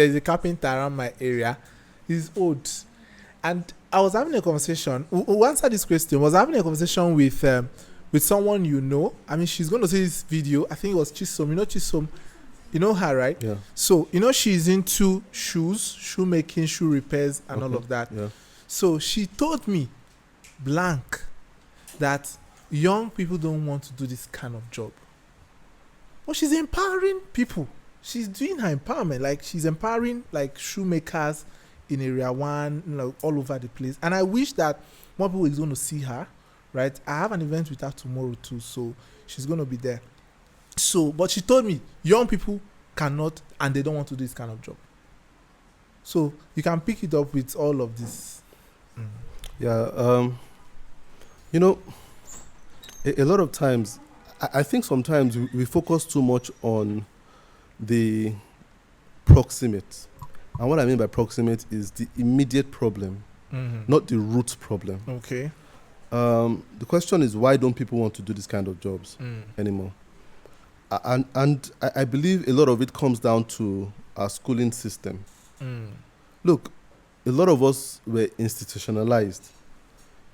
There's a carpenter around my area. He's old. And I was having a conversation. Who answered this question? I was having a conversation with someone you know. I mean, she's going to see this video. I think it was Chisom. You know Chisom? You know her, right? Yeah. So, she's into shoes, shoemaking, shoe repairs, and all of that. Yeah. So, she told me, blank, that young people don't want to do this kind of job. But she's empowering people. She's doing her empowerment. Like, she's empowering, like, shoemakers in Area 1, all over the place. And I wish that more people is going to see her, right? I have an event with her tomorrow, too. So, she's going to be there. So, but she told me, young people cannot, and they don't want to do this kind of job. So, you can pick it up with all of this. Yeah, a lot of times, I think sometimes we focus too much on the proximate. And what I mean by proximate is the immediate problem, not the root problem. Okay. The question is, why don't people want to do this kind of jobs anymore? And I believe a lot of it comes down to our schooling system. Look, a lot of us were institutionalized.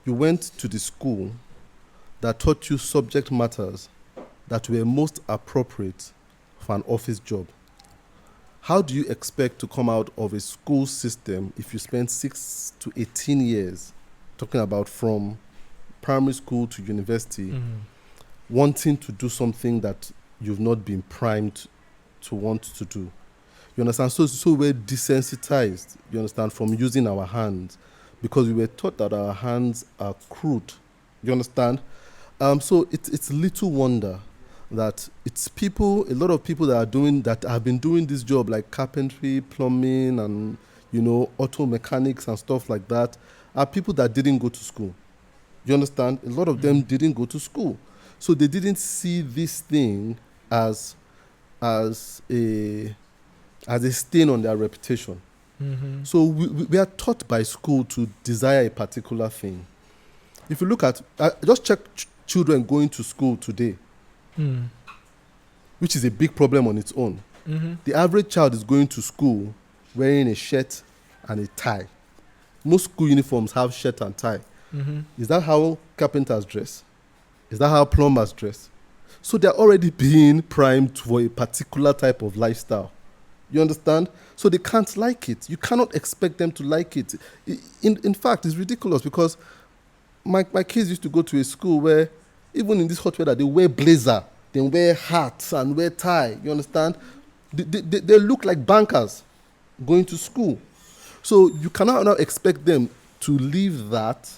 You went to the school that taught you subject matters that were most appropriate for an office job. How do you expect to come out of a school system if you spend 6 to 18 years, talking about from primary school to university, wanting to do something that you've not been primed to want to do? You understand? So we're desensitized, you understand, from using our hands, because we were taught that our hands are crude. You understand? So it's little wonder that it's people, a lot of people that have been doing this job, like carpentry, plumbing, and auto mechanics and stuff like that, are people that didn't go to school. You understand? A lot of them didn't go to school, so they didn't see this thing as a stain on their reputation. So we are taught by school to desire a particular thing. If you look at, just check children going to school today, which is a big problem on its own. The average child is going to school wearing a shirt and a tie. Most school uniforms have shirt and tie. Is that how carpenters dress? Is that how plumbers dress? So they're already being primed for a particular type of lifestyle. You understand? So they can't like it. You cannot expect them to like it. In fact, it's ridiculous, because my kids used to go to a school where, even in this hot weather, they wear blazer, they wear hats and wear tie. You understand? They look like bankers going to school. So you cannot now expect them to leave that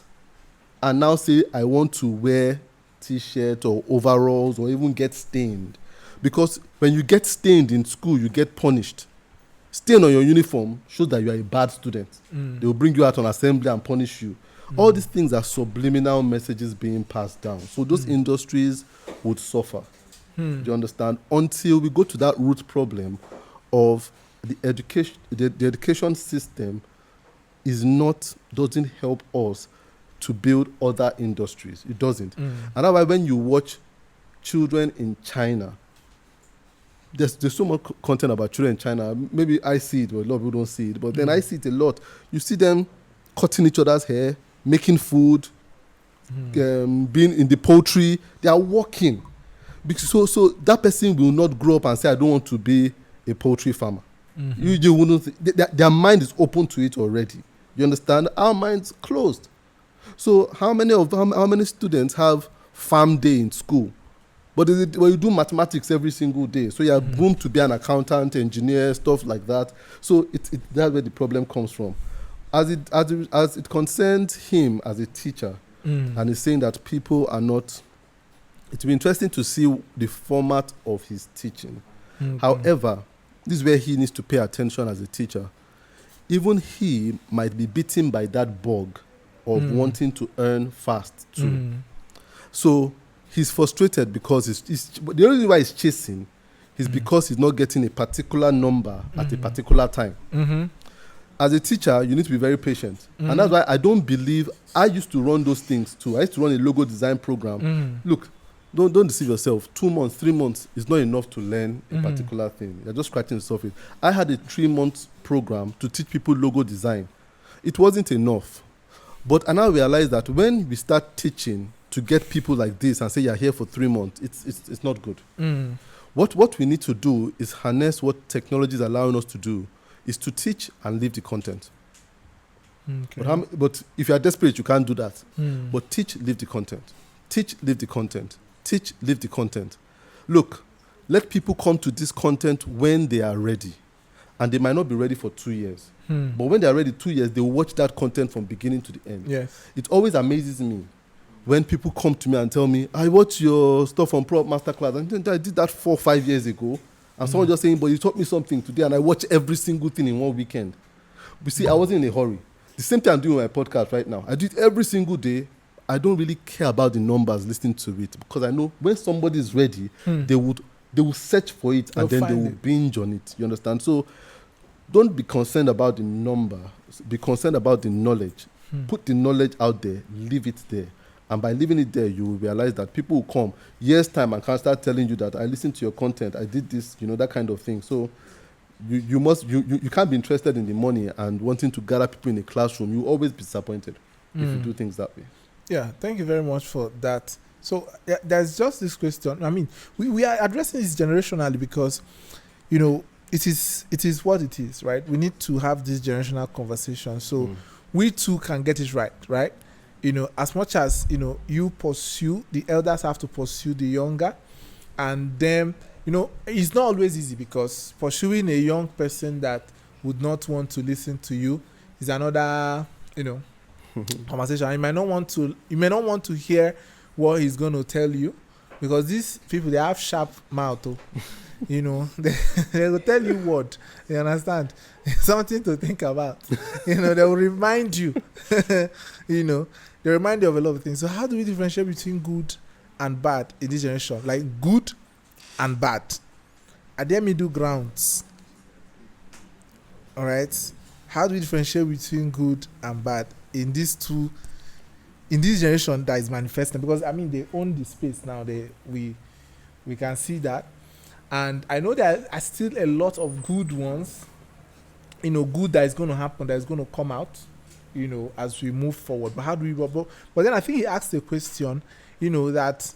and now say, I want to wear T-shirt or overalls or even get stained. Because when you get stained in school, you get punished. Stain on your uniform shows that you are a bad student. They will bring you out on assembly and punish you. All these things are subliminal messages being passed down. So those industries would suffer. Do you understand? Until we go to that root problem of the education system doesn't help us to build other industries. It doesn't. And that's why when you watch children in China, there's so much content about children in China. Maybe I see it, but a lot of people don't see it. But then I see it a lot. You see them cutting each other's hair, making food, being in the poultry. They are working. So that person will not grow up and say, I don't want to be a poultry farmer. You wouldn't. Their mind is open to it already. You understand? Our mind's closed. So how many students have farm day in school? But you do mathematics every single day. So you are groomed to be an accountant, engineer, stuff like that. So that's where the problem comes from. As it concerns him as a teacher, and he's saying that people are not. It will be interesting to see the format of his teaching. However, this is where he needs to pay attention as a teacher. Even he might be bitten by that bug of wanting to earn fast too. So he's frustrated because the only reason why he's chasing is because he's not getting a particular number at a particular time. As a teacher, you need to be very patient. And that's why I don't believe, I used to run those things too. I used to run a logo design program. Look, don't deceive yourself. 2 months, 3 months is not enough to learn a particular thing. You're just scratching the surface. I had a 3-month program to teach people logo design. It wasn't enough. But I now realize that when we start teaching to get people like this and say you're here for 3 months, it's not good. What we need to do is harness what technology is allowing us to do, is to teach and leave the content. Okay. But if you are desperate, you can't do that. But teach, leave the content. Teach, leave the content. Teach, leave the content. Look, let people come to this content when they are ready. And they might not be ready for 2 years. But when they are ready 2 years, they will watch that content from beginning to the end. Yes. It always amazes me when people come to me and tell me, I watched your stuff on Pro Masterclass. And I did that 4 or 5 years ago. And someone just saying, but you taught me something today and I watch every single thing in one weekend. But see, I wasn't in a hurry. The same thing I'm doing with my podcast right now. I do it every single day. I don't really care about the numbers listening to it because I know when somebody is ready, they will search for it and then they will binge on it. You understand? So don't be concerned about the number. Be concerned about the knowledge. Put the knowledge out there. Leave it there. And by leaving it there, you will realize that people will come years' time and can start telling you that I listened to your content, I did this, that kind of thing. So you can't be interested in the money and wanting to gather people in a classroom. You'll always be disappointed if you do things that way. Yeah, thank you very much for that. So there's just this question. I mean, we are addressing this generationally because, it is what it is, right? We need to have this generational conversation so we too can get it right? As much as, you pursue, the elders have to pursue the younger, and then, it's not always easy because pursuing a young person that would not want to listen to you is another, conversation. You may not want to hear what he's going to tell you because these people, they have sharp mouth. They will tell you what, you understand? Something to think about. They will remind you, they remind you of a lot of things. So how do we differentiate between good and bad in this generation? Like good and bad. Are there middle grounds? All right. How do we differentiate between good and bad in this generation that is manifesting? Because they own the space now. We can see that. And I know there are still a lot of good ones, good that is going to happen, that is going to come out, as we move forward. But how do we? But then I think he asked a question, that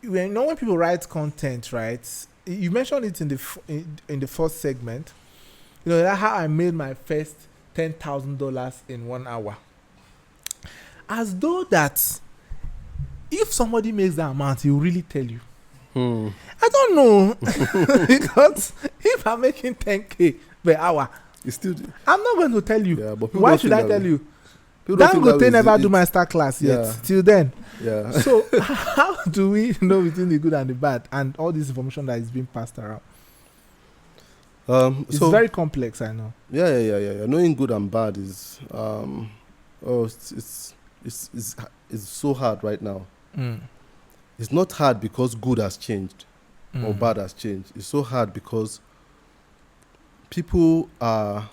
when people write content, right? You mentioned it in the first segment. That's how I made my first $10,000 in 1 hour. As though that if somebody makes that amount, he will really tell you. I don't know. Because if I'm making 10K per hour, I'm not going to tell you. Yeah, but why should I tell you? Dangote never do my star class yet. Till then. Yeah. So how do we know between the good and the bad and all this information that is being passed around? It's very complex, I know. Yeah. Knowing good and bad is it's so hard right now. It's not hard because good has changed or bad has changed. It's so hard because people are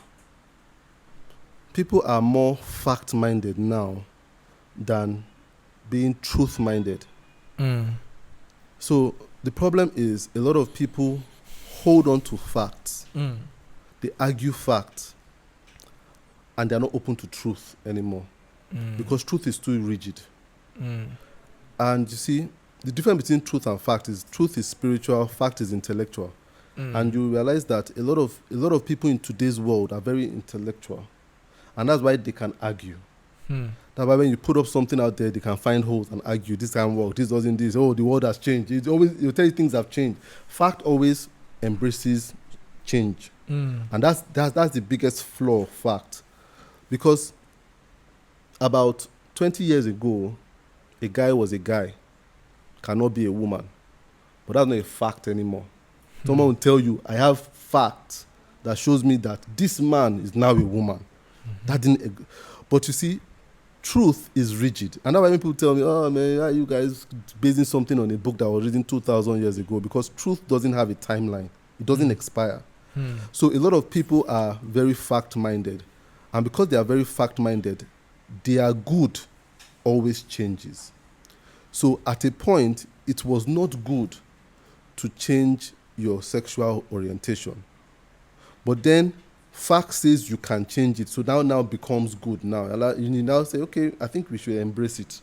more fact-minded now than being truth-minded. So the problem is a lot of people hold on to facts. They argue facts and they're not open to truth anymore because truth is too rigid. And you see, the difference between truth and fact is truth is spiritual, fact is intellectual. And you realize that a lot of people in today's world are very intellectual. And that's why they can argue. That's why when you put up something out there, they can find holes and argue. This can't work. This doesn't this. Oh, the world has changed. It'll tell you things have changed. Fact always embraces change. And that's the biggest flaw of fact. Because about 20 years ago, a guy was a guy, cannot be a woman. But that's not a fact anymore. Someone will tell you, I have facts that shows me that this man is now a woman. That didn't. But you see, truth is rigid. And that's why when people tell me, oh man, are you guys basing something on a book that was written 2,000 years ago? Because truth doesn't have a timeline. It doesn't expire. So a lot of people are very fact-minded. And because they are very fact-minded, their good always changes. So at a point, it was not good to change your sexual orientation. But then fact says you can change it, so now becomes good now. You now say, okay, I think we should embrace it.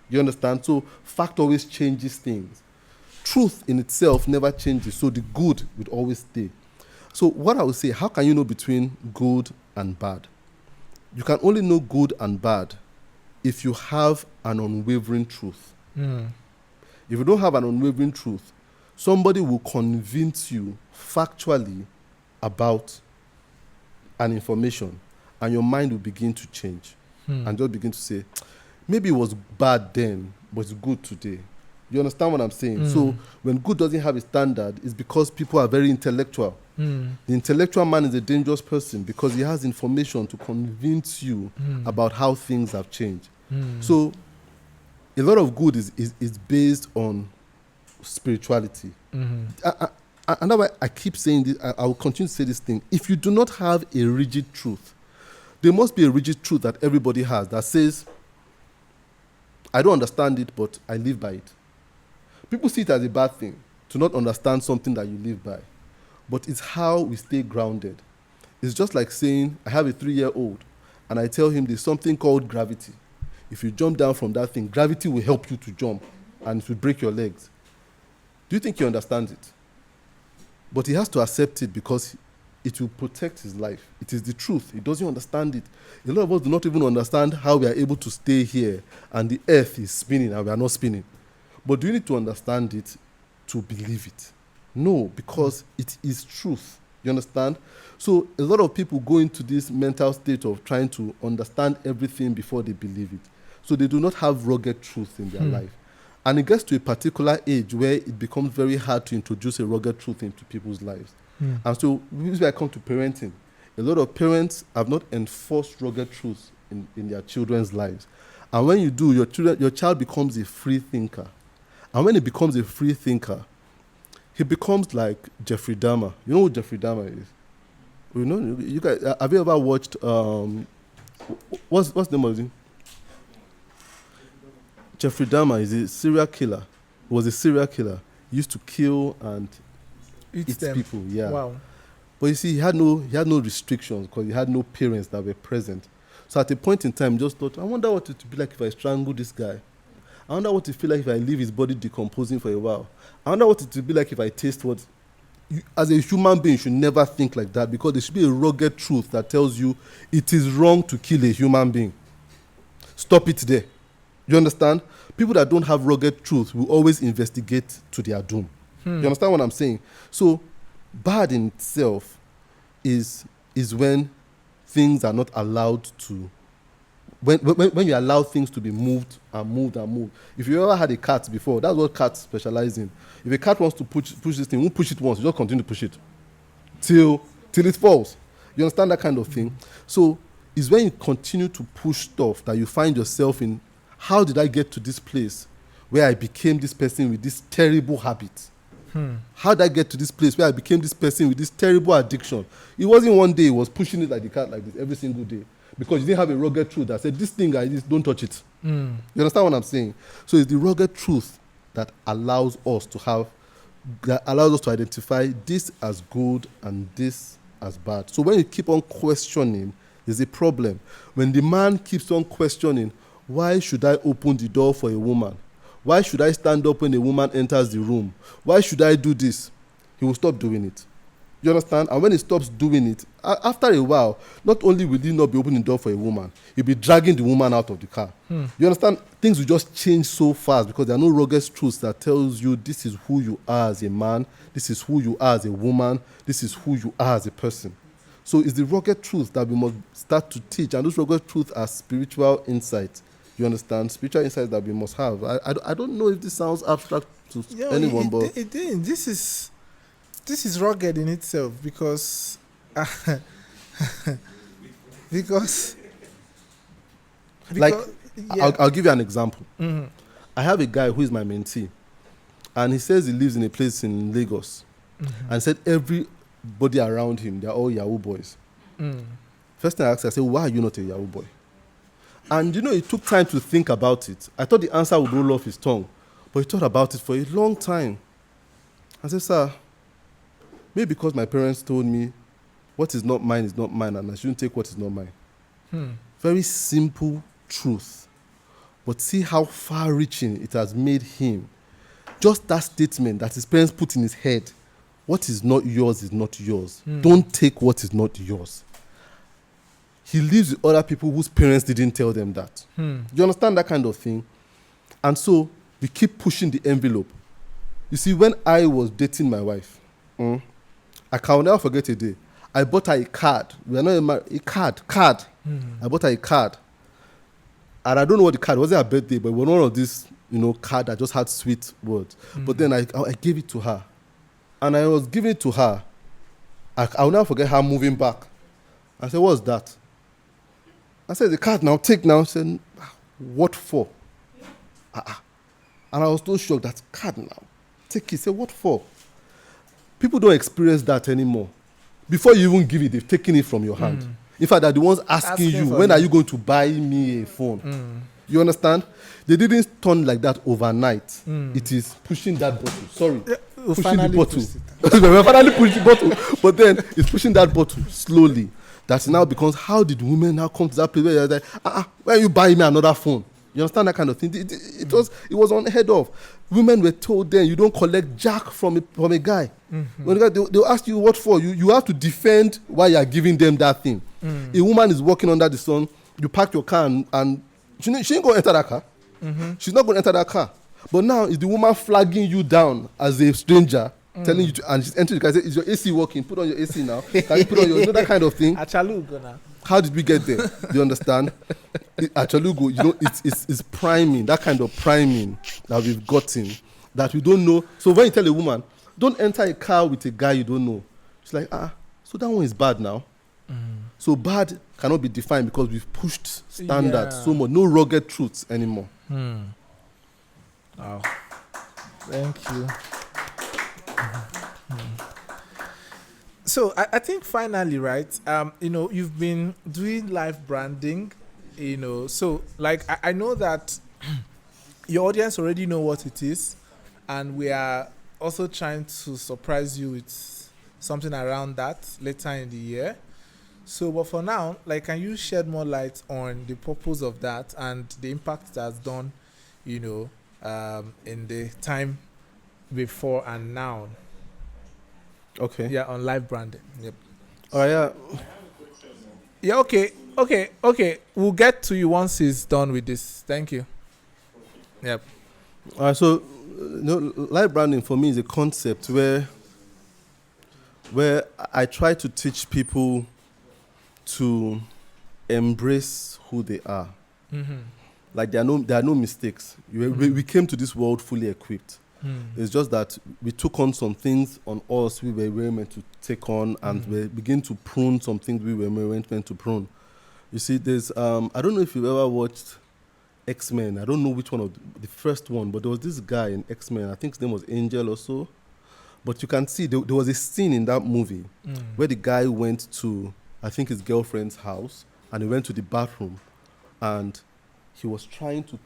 You understand? So fact always changes things. Truth in itself never changes, so the good would always stay. So what I would say, how can you know between good and bad? You can only know good and bad if you have an unwavering truth. If you don't have an unwavering truth, somebody will convince you factually about an information, and your mind will begin to change and just begin to say, maybe it was bad then, but it's good today. You understand what I'm saying? So when good doesn't have a standard, it's because people are very intellectual. The intellectual man is a dangerous person because he has information to convince you about how things have changed. So a lot of good is based on spirituality. And that's why I keep saying this. I will continue to say this thing. If you do not have a rigid truth, there must be a rigid truth that everybody has that says, I don't understand it, but I live by it. People see it as a bad thing to not understand something that you live by. But it's how we stay grounded. It's just like saying, I have a 3-year-old and I tell him there's something called gravity. If you jump down from that thing, gravity will help you to jump and it will break your legs. Do you think he understands it? But he has to accept it because it will protect his life. It is the truth. He doesn't understand it. A lot of us do not even understand how we are able to stay here and the earth is spinning and we are not spinning. But do you need to understand it to believe it? No, because it is truth. You understand? So a lot of people go into this mental state of trying to understand everything before they believe it. So they do not have rugged truth in their life. And it gets to a particular age where it becomes very hard to introduce a rugged truth into people's lives. And so this is where I come to parenting. A lot of parents have not enforced rugged truths in their children's lives. And when you do, your child becomes a free thinker. And when he becomes a free thinker, he becomes like Jeffrey Dahmer. You know who Jeffrey Dahmer is? You know, you guys, have you ever watched, what's the name of it? Jeffrey Dahmer is a serial killer. He was a serial killer. He used to kill and eat people. Yeah. Wow. But you see, he had no restrictions because he had no parents that were present. So at a point in time, just thought, I wonder what it would be like if I strangle this guy. I wonder what it would feel like if I leave his body decomposing for a while. I wonder what it would be like if I taste what... as a human being, you should never think like that because there should be a rugged truth that tells you it is wrong to kill a human being. Stop it there. You understand? People that don't have rugged truth will always investigate to their doom. You understand what I'm saying? So, bad in itself is when things are not allowed to... When you allow things to be moved and moved and moved. If you ever had a cat before, that's what cats specialize in. If a cat wants to push this thing, you won't push it once, you just continue to push it till it falls. You understand that kind of thing? So it's when you continue to push stuff that you find yourself in, how did I get to this place where I became this person with this terrible habit? How did I get to this place where I became this person with this terrible addiction? It wasn't one day, it was pushing it like the cat like this every single day. Because you didn't have a rugged truth that said, this thing like this, don't touch it. You understand what I'm saying? So it's the rugged truth that allows us to identify this as good and this as bad. So when you keep on questioning, there's a problem. When the man keeps on questioning, why should I open the door for a woman? Why should I stand up when a woman enters the room? Why should I do this? He will stop doing it. You understand? And when he stops doing it, after a while, not only will he not be opening the door for a woman, he'll be dragging the woman out of the car. You understand? Things will just change so fast because there are no rugged truths that tells you this is who you are as a man, this is who you are as a woman, this is who you are as a person. So it's the rugged truth that we must start to teach, and those rugged truths are spiritual insights. You understand? Spiritual insights that we must have. I don't know if this sounds abstract to anyone, but... This is rugged in itself because like, yeah. I'll give you an example. I have a guy who is my mentee, and he says he lives in a place in Lagos, and said everybody around him, they're all Yahoo boys. First thing I asked, I said, why are you not a Yahoo boy? And it took time to think about it. I thought the answer would roll off his tongue, but he thought about it for a long time. I said, sir, maybe because my parents told me what is not mine is not mine, and I shouldn't take what is not mine. Very simple truth. But see how far-reaching it has made him. Just that statement that his parents put in his head, what is not yours is not yours. Don't take what is not yours. He lives with other people whose parents didn't tell them that. Do you understand that kind of thing? And so we keep pushing the envelope. You see, when I was dating my wife, I can never forget a day. I bought her a card. We are not a card. I bought her a card. And I don't know what the card was. It her birthday, but it was one of these, card that just had sweet words. But then I gave it to her. And I was giving it to her. I'll never forget her moving back. I said, what's that? I said, the card now, take now. She said, what for? And I was so shocked, that card now. Take it. Say, what for? People don't experience that anymore. Before you even give it, they've taken it from your hand. In fact, they're the ones asking you, when are you going to buy me a phone? You understand? They didn't turn like that overnight. It is pushing that bottle. Sorry. Pushing the bottle. We finally pushed the bottle. But then it's pushing that bottle slowly. That now becomes, how did women now come to that place where you're like, why are you buying me another phone? You understand that kind of thing? It was unheard of. Women were told then, you don't collect jack from a guy. When they'll ask you what for. You have to defend why you are giving them that thing. A woman is walking under the sun, you park your car and she ain't going to enter that car. She's not going to enter that car. But now is the woman flagging you down as a stranger, telling you to, and she's entering the car, say, is your AC working? Put on your AC now. Can you put on your, that kind of thing? How did we get there? Do you understand? Achalugo, it's priming, that kind of priming that we've gotten, that we don't know. So when you tell a woman, don't enter a car with a guy you don't know, she's like, so that one is bad now. So bad cannot be defined because we've pushed standards so much. No rugged truths anymore. Wow. Thank you. So I think finally, right, you've been doing live branding, so like I know that your audience already know what it is, and we are also trying to surprise you with something around that later in the year. So, but for now, like, can you shed more light on the purpose of that and the impact it has done, in the time before and now? Okay. Yeah, on live branding. Yep. Oh, yeah. Yeah, okay. We'll get to you once he's done with this. Thank you. Yep. All right, so, live branding for me is a concept where I try to teach people to embrace who they are. Like there are no mistakes. We came to this world fully equipped. It's just that we took on some things on us we were meant to take on, and we begin to prune some things we were meant to prune. You see, there's I don't know if you've ever watched X-Men. I don't know which one of the first one, but there was this guy in X-Men. I think his name was Angel or so. But you can see there was a scene in that movie where the guy went to, I think, his girlfriend's house, and he went to the bathroom, and he was trying to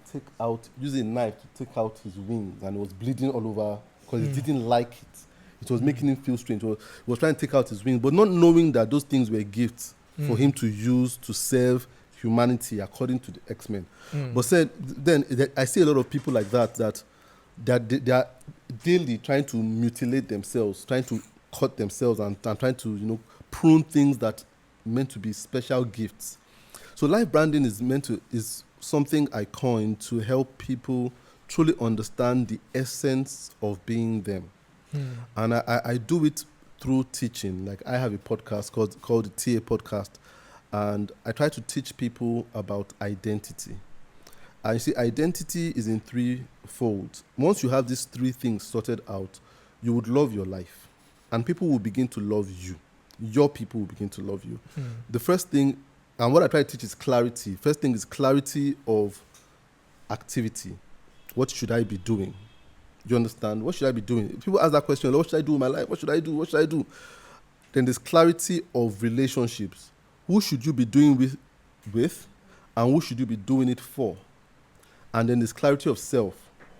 use a knife to take out his wings, and it was bleeding all over because he didn't like it. It was making him feel strange. He was trying to take out his wings, but not knowing that those things were gifts for him to use to serve humanity according to the X-Men. But then I see a lot of people like that they are daily trying to mutilate themselves, trying to cut themselves, and trying to prune things that meant to be special gifts. So live branding is something I coined to help people truly understand the essence of being them. And I do it through teaching. Like, I have a podcast called the TA Podcast, and I try to teach people about identity. And you see, identity is in three folds. Once you have these three things sorted out, you would love your life, and people will begin to love you. Your people will begin to love you. The first thing, and what I try to teach, is clarity. First thing is clarity of activity. What should I be doing? You understand? What should I be doing? People ask that question, what should I do in my life? What should I do? What should I do? Then there's clarity of relationships. Who should you be doing with, and who should you be doing it for? And then there's clarity of self.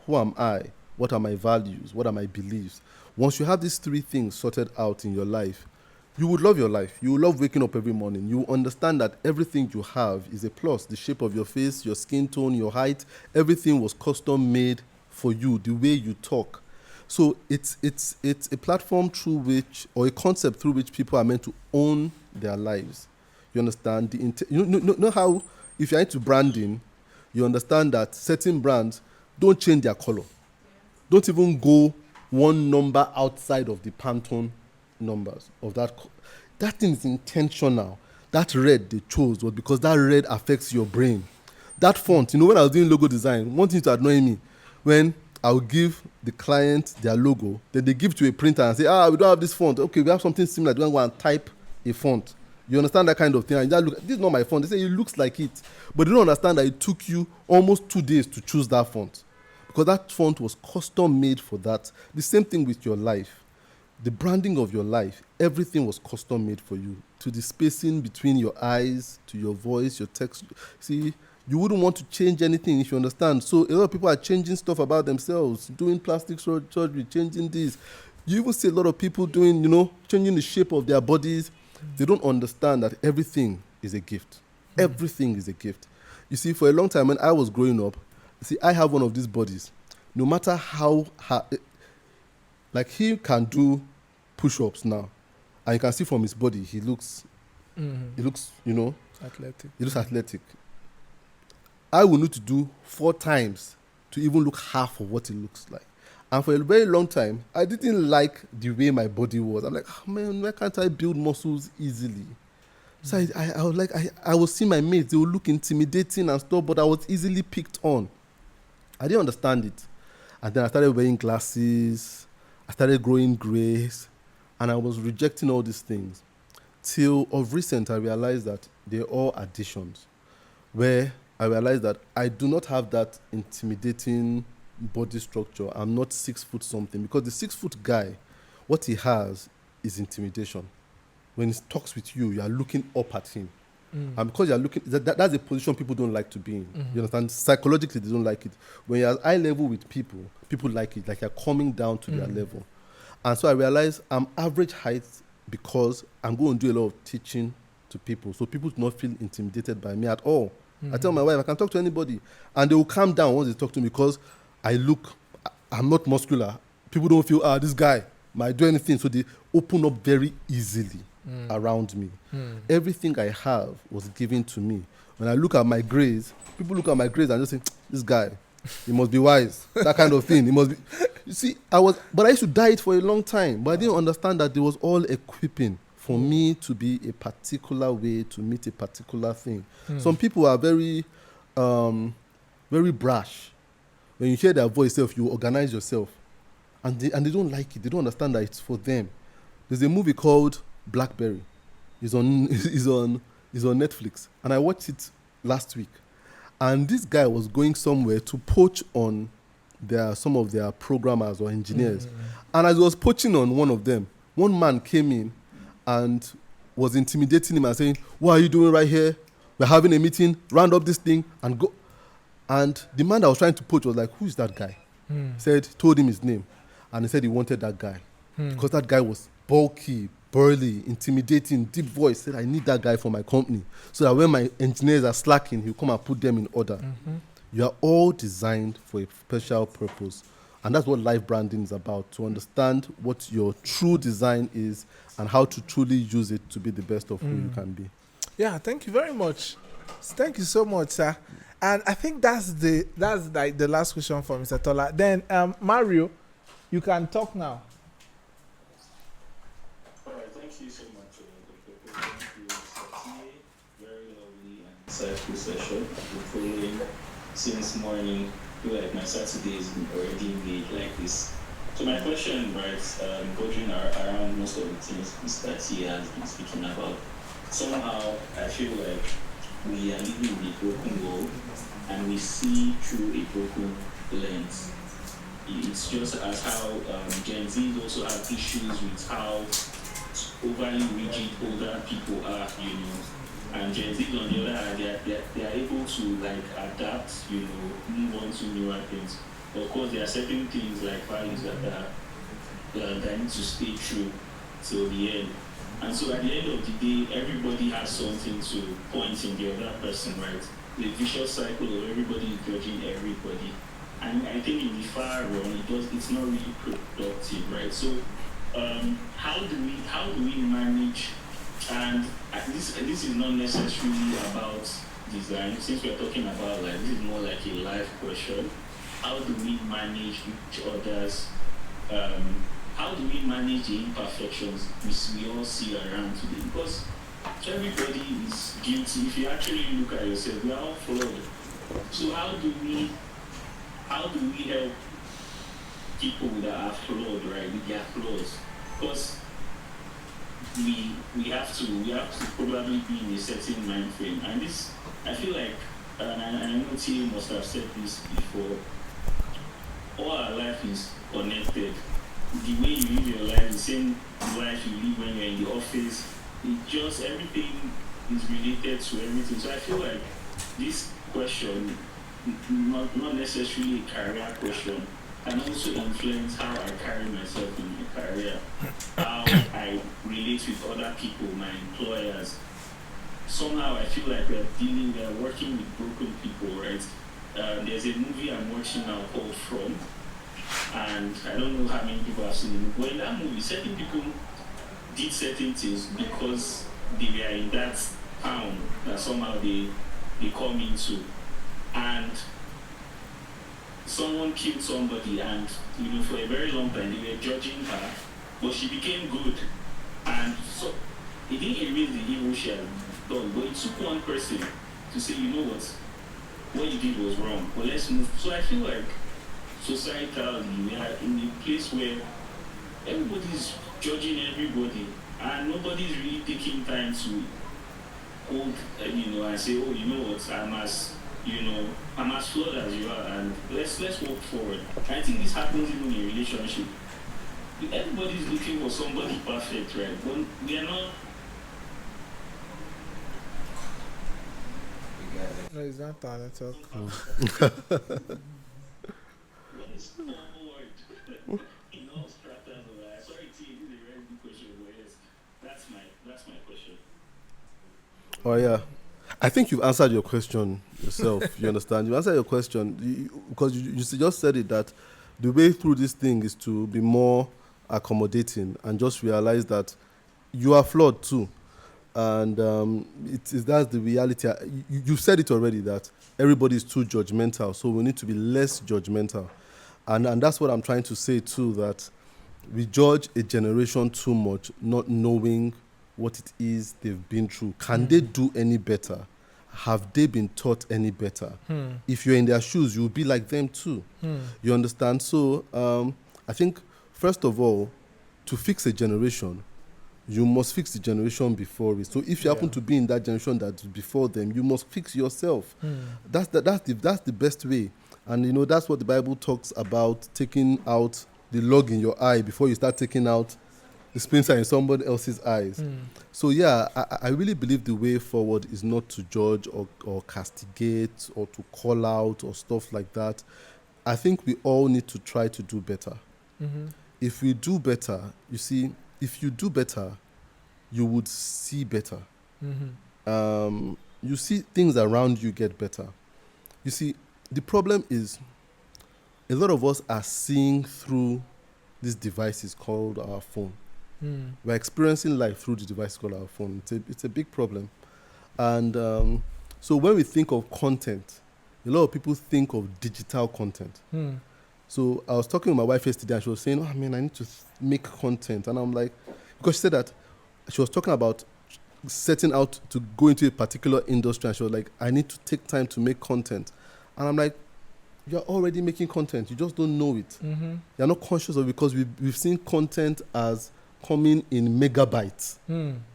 Who am I? What are my values? What are my beliefs? Once you have these three things sorted out in your life, You would love your life. You would love waking up every morning. You will understand that everything you have is a plus. The shape of your face, your skin tone, your height, everything was custom made for you, the way you talk. So it's a platform through which, or a concept through which people are meant to own their lives. You understand? You know how, if you're into branding, you understand that certain brands don't change their color. Don't even go one number outside of the Pantone numbers of that. That thing is intentional. That red they chose was because that red affects your brain. That font, when I was doing logo design, one thing to annoy me, when I'll give the client their logo, then they give to a printer and say, we don't have this font. Okay, we have something similar. They don't go and type a font. You understand that kind of thing? And look, this is not my font. They say it looks like it. But they don't understand that it took you almost 2 days to choose that font. Because that font was custom made for that. The same thing with your life. The branding of your life, everything was custom made for you. To the spacing between your eyes, to your voice, your text. See, you wouldn't want to change anything, if you understand. So a lot of people are changing stuff about themselves, doing plastic surgery, changing this. You even see a lot of people doing, changing the shape of their bodies. They don't understand that everything is a gift. Everything is a gift. You see, for a long time when I was growing up, I have one of these bodies. No matter how like he can do push-ups now, and you can see from his body, he looks, athletic. He looks athletic. I will need to do 4 times to even look half of what it looks like. And for a very long time, I didn't like the way my body was. I'm like, man, why can't I build muscles easily? So I was like, I would see my mates, they would look intimidating and stuff, but I was easily picked on. I didn't understand it. And then I started wearing glasses, I started growing grays, and I was rejecting all these things. Till of recent, I realized that they're all additions, where I realized that I do not have that intimidating body structure. I'm not 6 foot something, because the 6 foot guy, what he has is intimidation. When he talks with you, you are looking up at him. And because you're looking, that's a position people don't like to be in. You understand? Psychologically, they don't like it. When you're at eye level with people, people like it, like you're coming down to their level. And so I realized I'm average height because I'm going to do a lot of teaching to people, so people do not feel intimidated by me at all. I tell my wife, I can talk to anybody, and they will calm down once they talk to me, because I'm not muscular. People don't feel, this guy might do anything, so they open up very easily around me. Everything I have was given to me. When I look at my grades, people look at my grades and just say, this guy, he must be wise. That kind of thing. He must be. You see, but I used to diet for a long time, but I didn't understand that there was all equipping for me to be a particular way, to meet a particular thing. Some people are very, very brash. When you hear their voice, you organize yourself. And they don't like it. They don't understand that it's for them. There's a movie called Blackberry. It's on Netflix. And I watched it last week. And this guy was going somewhere to poach on some of their programmers or engineers. And as he was poaching on one of them, one man came in and was intimidating him and saying, what are you doing right here? We're having a meeting, round up this thing and go. And the man that was trying to poach was like, who is that guy? Told him his name. And he said he wanted that guy. Because that guy was bulky, burly, intimidating, deep voice. Said, I need that guy for my company, so that when my engineers are slacking, he'll come and put them in order. You are all designed for a special purpose. And that's what life branding is about, to understand what your true design is and how to truly use it to be the best of who you can be. Yeah, thank you very much. Thank you so much, sir. And I think that's like the last question for Mr. Tola. Then Mario, you can talk now. All right, thank you so much for the paper. Thank you, Mr. T. Very lovely and insightful session. I've been following since morning. I feel like my Saturday is already made like this. So my question, right, going around most of the things Mr. T has been speaking about, somehow I feel like we are living in a broken world and we see through a broken lens. It's just as how Gen Z also have issues with how overly rigid older people are, and Gen Z on the other hand, they are able to like adapt, move on to newer things. But of course, there are certain things like values that need to stay true till the end. And so at the end of the day, everybody has something to point in the other person, right? The vicious cycle of everybody is judging everybody. And I think in the far run, it's not really productive, right? So how do we manage? And this is not necessarily about design. Since we're talking about like this is more like a life question. How do we manage each other's? How do we manage the imperfections we all see around today? Because everybody is guilty. If you actually look at yourself, we are all flawed. So how do we help people that are flawed, right, with their flaws? Because we have to probably be in a certain mind frame. And this, I feel like, and I know T must have said this before, all our life is connected. The way you live your life, the same life you live when you're in the office, everything is related to everything. So I feel like this question, not necessarily a career question, can also influence how I carry myself in my career, how I relate with other people, my employers. Somehow I feel like we're working with broken people, right? There's a movie I'm watching now called From, and I don't know how many people have seen it. But in that movie, certain people did certain things because they were in that town that somehow they come into, and someone killed somebody, and for a very long time they were judging her, but she became good, and so it didn't erase the evil she had done, but it took one person to say, you know what you did was wrong, but let's move. So I feel like societally we are in a place where everybody's judging everybody, and nobody's really taking time to hold, and say, oh, you know what, I'm as flawed as you are, and let's walk forward. I think this happens even in a relationship. Everybody's looking for somebody perfect, right? But we are not. No, it's not talent talk. What is forward? In all stratas of life. Sorry, T, this is a very good question, but yes, that's my question. Oh yeah, I think you've answered your question yourself. You understand? You answered your question because you just said it, that the way through this thing is to be more accommodating and just realize that you are flawed too, and that's the reality. You said it already, that everybody is too judgmental, so we need to be less judgmental, and that's what I'm trying to say too. That we judge a generation too much, not knowing what it is they've been through. Can they do any better? Have they been taught any better? If you're in their shoes, you'll be like them too. You understand? So I think, first of all, to fix a generation, you must fix the generation before it. So if you happen to be in that generation that's before them, you must fix yourself. That's the best way. And that's what the Bible talks about, taking out the log in your eye before you start taking out the splinter in somebody else's eyes. So yeah, I really believe the way forward is not to judge or castigate or to call out or stuff like that. I think we all need to try to do better. If we do better, if you do better, you would see better. You see things around you get better. You see, the problem is a lot of us are seeing through these devices called our phone. We're experiencing life through the device called our phone. It's a big problem. And so when we think of content, a lot of people think of digital content. So I was talking with my wife yesterday, and she was saying, I need to make content. And I'm like, because she said that she was talking about setting out to go into a particular industry, and she was like, I need to take time to make content. And I'm like, you're already making content. You just don't know it. You're not conscious of it, because we've seen content as coming in megabytes.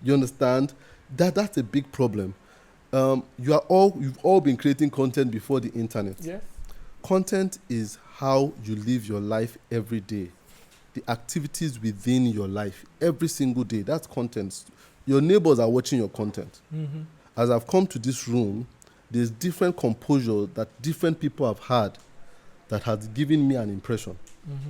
You understand? That's a big problem. You've all been creating content before the internet. Yes. Content is how you live your life every day. The activities within your life every single day. That's content. Your neighbors are watching your content. As I've come to this room, there's different composure that different people have had that has given me an impression.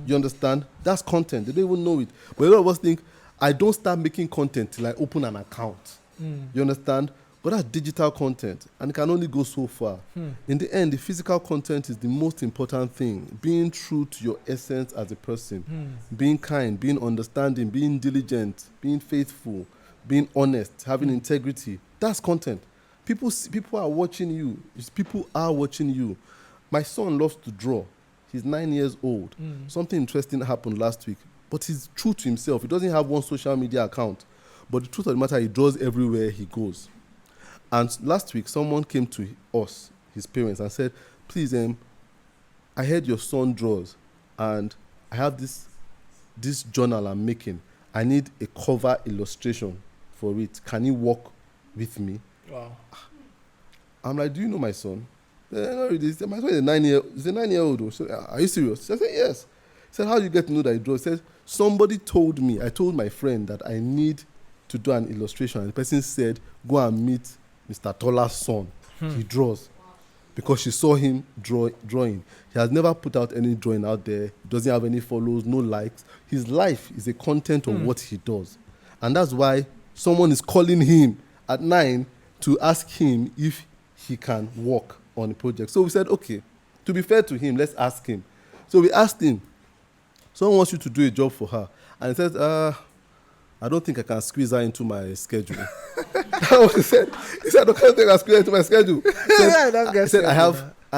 You understand? That's content. They don't even know it. But a lot of us think, I don't start making content till I open an account. You understand? But that's digital content, and it can only go so far. In the end, the physical content is the most important thing. Being true to your essence as a person, being kind, being understanding, being diligent, being faithful, being honest, having integrity. That's content. People are watching you. People are watching you. My son loves to draw. He's 9 years old. Something interesting happened last week, but he's true to himself. He doesn't have one social media account. But the truth of the matter, he draws everywhere he goes. And last week, someone came to us, his parents, and said, please, I heard your son draws, and I have this journal I'm making. I need a cover illustration for it. Can you work with me? Wow. I'm like, do you know my son? No, my son is a 9-year-old. So, are you serious? I said, yes. He said, how do you get to know that he draws? He said, somebody told me, I told my friend that I need to do an illustration. And the person said, go and meet Mr. Tola's son. He draws. Because she saw him drawing. He has never put out any drawing out there. He doesn't have any follows, no likes. His life is a content of what he does. And that's why someone is calling him at 9 to ask him if he can work on the project. So we said, okay, to be fair to him, let's ask him. So we asked him, someone wants you to do a job for her. And he said, I don't think I can squeeze her into my schedule. That's what he said. He said, I don't think I can squeeze her into my schedule. He said, I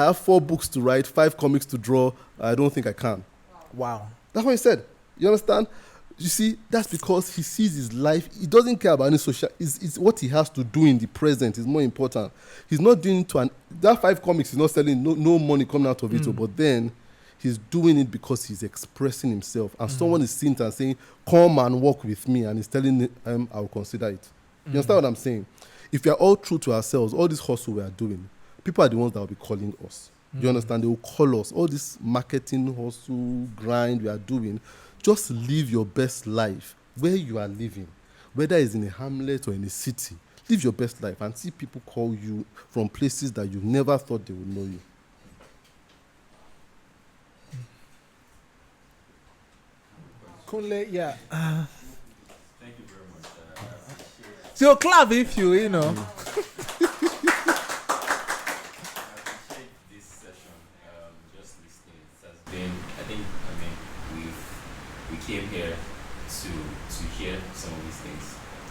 have 4 books to write, 5 comics to draw. I don't think I can. Wow. That's what he said. You understand? You see, that's because he sees his life. He doesn't care about any social. It's what he has to do in the present is more important. He's not doing that 5 comics. He's not selling. No money coming out of it. But then he's doing it because he's expressing himself. And someone is seeing it and saying, come and work with me. And he's telling him, I'll consider it. You understand what I'm saying? If we are all true to ourselves, all this hustle we are doing, people are the ones that will be calling us. You understand? They will call us. All this marketing hustle, grind we are doing, just live your best life where you are living. Whether it's in a hamlet or in a city, live your best life and see people call you from places that you never thought they would know you. Kunle, yeah. Thank you very much. So clap if you know. I appreciate this session. Just listening. It has been, we came here to hear some of these things,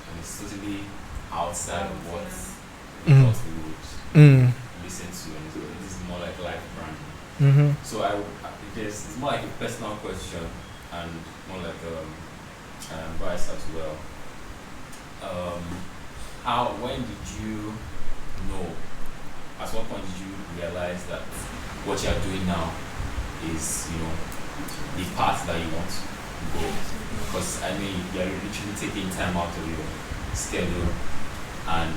and it's totally outside of what we thought we would listen to, and this is more like life branding. So it's more like a personal question and more like an advice as well. When did you know? At what point did you realize that what you are doing now is, the path that you want to go? Because you are literally taking time out of your schedule and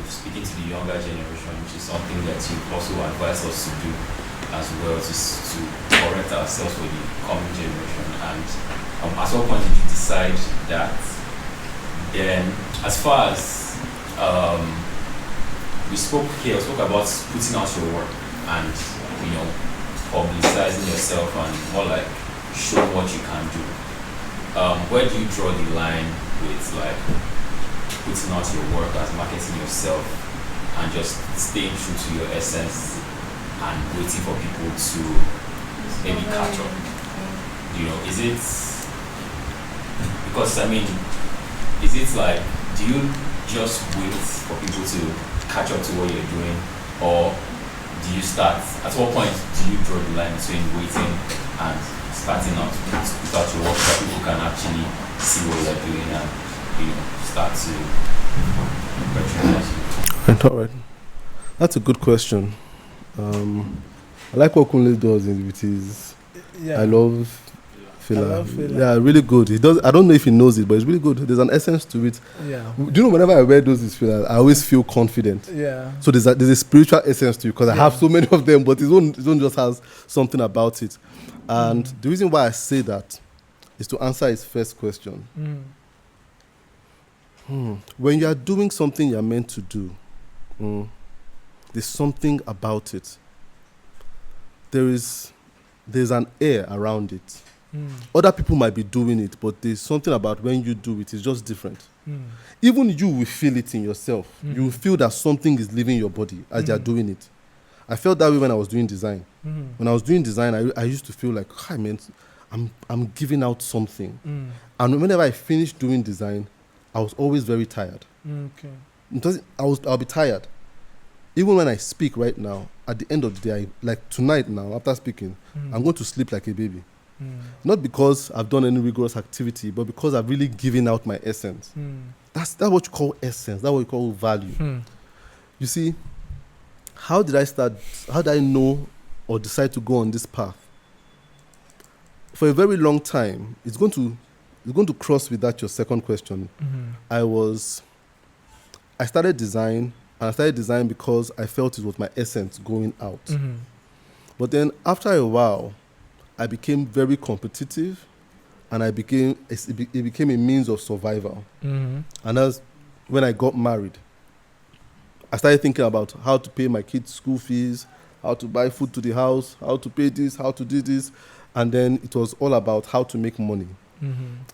speaking to the younger generation, which is something that you also advise us to do as well, to correct ourselves for the coming generation. And at what point did you decide that? Then, as far as we spoke about putting out your work and publicizing yourself and more like showing what you can do. Where do you draw the line with like putting out your work as marketing yourself and just staying true to your essence and waiting for people to maybe catch up? Is it because is it like, do you just wait for people to catch up to what you're doing, or do you start? At what point do you draw the line between waiting and starting out without your work so that people can actually see what you're doing and start to patronize you? All right. That's a good question. I like what Kunle does with his I love filler. Yeah, really good. He does. I don't know if he knows it, but it's really good. There's an essence to it. Yeah. Do you know whenever I wear those fillers, I always feel confident. Yeah. So there's a spiritual essence to it because I have so many of them, but his own just has something about it. And the reason why I say that is to answer his first question. When you are doing something you're meant to do, there's something about it. There's an air around it. Other people might be doing it, but there's something about when you do it, it's just different. Even you will feel it in yourself. You will feel that something is leaving your body as you're doing it. I felt that way when I was doing design. When I was doing design, I used to feel like, I mean, I'm giving out something. And whenever I finished doing design, I was always very tired. I'll be tired. Even when I speak right now, at the end of the day, like tonight now, after speaking, I'm going to sleep like a baby. Not because I've done any rigorous activity, but because I've really given out my essence. That's what you call essence. That's what you call value. You see, how did I know or decide to go on this path? For a very long time, it's going to cross with that your second question. I started design, and I started design because I felt it was my essence going out. But then after a while, I became very competitive, and it became a means of survival. And that's when I got married. I started thinking about how to pay my kids' school fees, how to buy food to the house, how to pay this, how to do this. And then it was all about how to make money.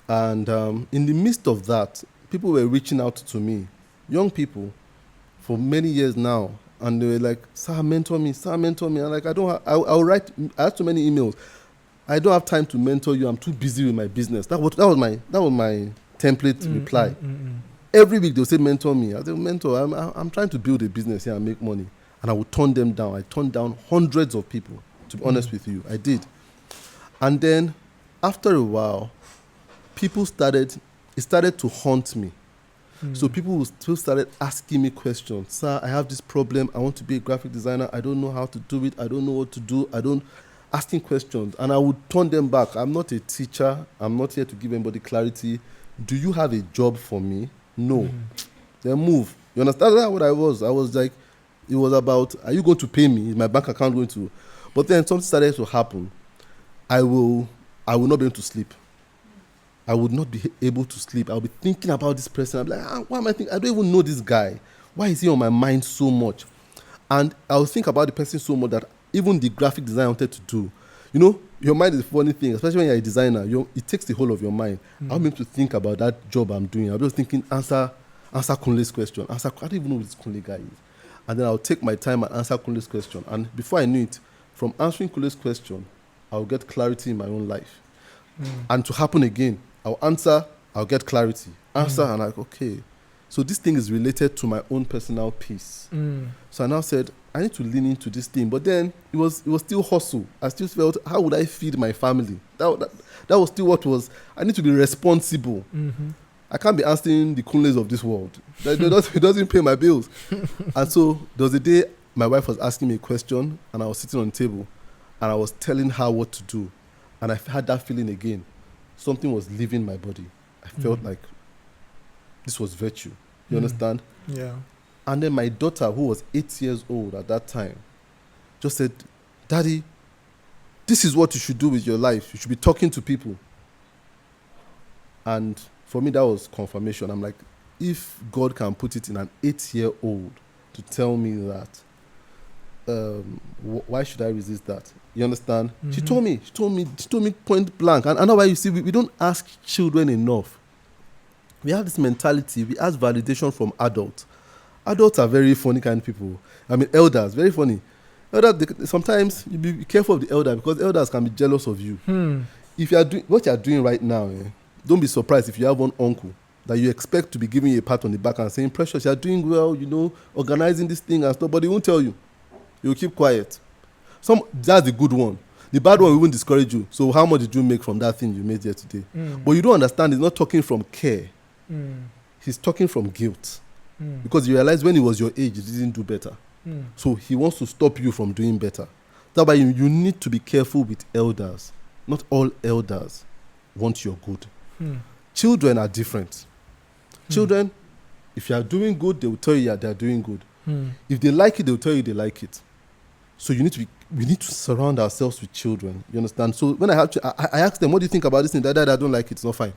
And in the midst of that, people were reaching out to me, young people, for many years now. And they were like, sir, mentor me. I'm like, I have too many emails. I don't have time to mentor you. I'm too busy with my business. That was my template reply. Every week they'll say, mentor me. I say, mentor, I'm trying to build a business here and make money. And I would turn them down. I turned down hundreds of people, to be honest with you. I did. And then after a while, it started to haunt me. So people still started asking me questions. Sir, I have this problem. I want to be a graphic designer. I don't know how to do it. I don't know what to do. Asking questions. And I would turn them back. I'm not a teacher. I'm not here to give anybody clarity. Do you have a job for me? No. Then move. You understand? That's what I was. I was like, it was about, are you going to pay me? Is my bank account going to? But then something started to happen. I will not be able to sleep. I would not be able to sleep. I'll be thinking about this person. I'm like, why am I thinking? I don't even know this guy. Why is he on my mind so much? And I'll think about the person so much that even the graphic design I wanted to do, your mind is a funny thing, especially when you're a designer. It takes the whole of your mind. I'll be able to think about that job I'm doing. I'll be thinking, answer Kunle's question. I don't even know who this Kunle guy is. And then I'll take my time and answer Kunle's question. And before I knew it, from answering Kunle's question, I'll get clarity in my own life. And to happen again, I'll answer, I'll get clarity. Answer, and I'm like, okay. So this thing is related to my own personal peace. So I now said, I need to lean into this thing. But then it was still hustle. I still felt, how would I feed my family? That was still what was, I need to be responsible. I can't be answering the Kunles of this world. It doesn't pay my bills. And so there was a day my wife was asking me a question, and I was sitting on the table, and I was telling her what to do. And I had that feeling again. Something was leaving my body. I felt like this was virtue. You understand? Yeah. And then my daughter, who was 8 years old at that time, just said, Daddy, this is what you should do with your life. You should be talking to people. And for me, that was confirmation. I'm like, if God can put it in an 8-year-old to tell me that, why should I resist that? You understand? She told me point blank. And now you see, we don't ask children enough. We have this mentality. We ask validation from adults. Adults are very funny kind of people. I mean, elders, very funny. Sometimes you be careful of the elder, because elders can be jealous of you. If you are doing what you are doing right now, don't be surprised if you have one uncle that you expect to be giving you a pat on the back and saying, Precious, you are doing well, organizing this thing and stuff, but he won't tell you. He will keep quiet. That's the good one. The bad one will even discourage you. So how much did you make from that thing you made yesterday? But you don't understand, he's not talking from care. He's talking from guilt. Because you realize when he was your age, he didn't do better. So he wants to stop you from doing better. That's why you need to be careful with elders. Not all elders want your good. Children are different. Children, if you are doing good, they will tell you they are doing good. If they like it, they will tell you they like it. So we need to surround ourselves with children. You understand? So when I ask them, what do you think about this thing? Dad, I don't like it. It's not fine.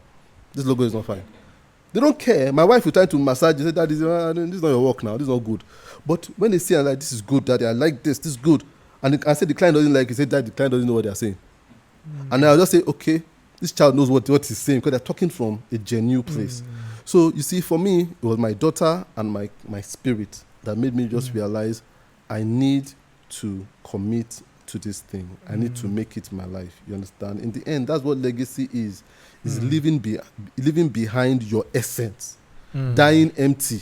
This logo is not fine. They don't care. My wife will try to massage. They say, Dad, this is not your work now. This is not good. But when they say, I'm like, this is good, Daddy, I like this is good. And I say the client doesn't like it. Say, Dad, the client doesn't know what they are saying. And I'll just say, okay, this child knows what he's saying because they're talking from a genuine place. So you see, for me, it was my daughter and my spirit that made me just realize I need to commit to this thing. I need to make it my life. You understand? In the end, that's what legacy is living behind your essence, dying empty.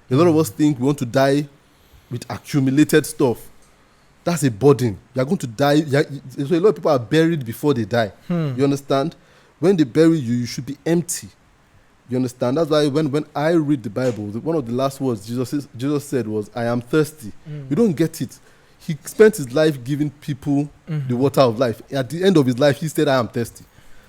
A lot of us think we want to die with accumulated stuff. That's a burden. You're going to die. So a lot of people are buried before they die. You understand? When they bury you, you should be empty. You understand? That's why when I read the Bible, one of the last words Jesus said was, I am thirsty. You don't get it. He spent his life giving people the water of life. At the end of his life, he said, I am thirsty.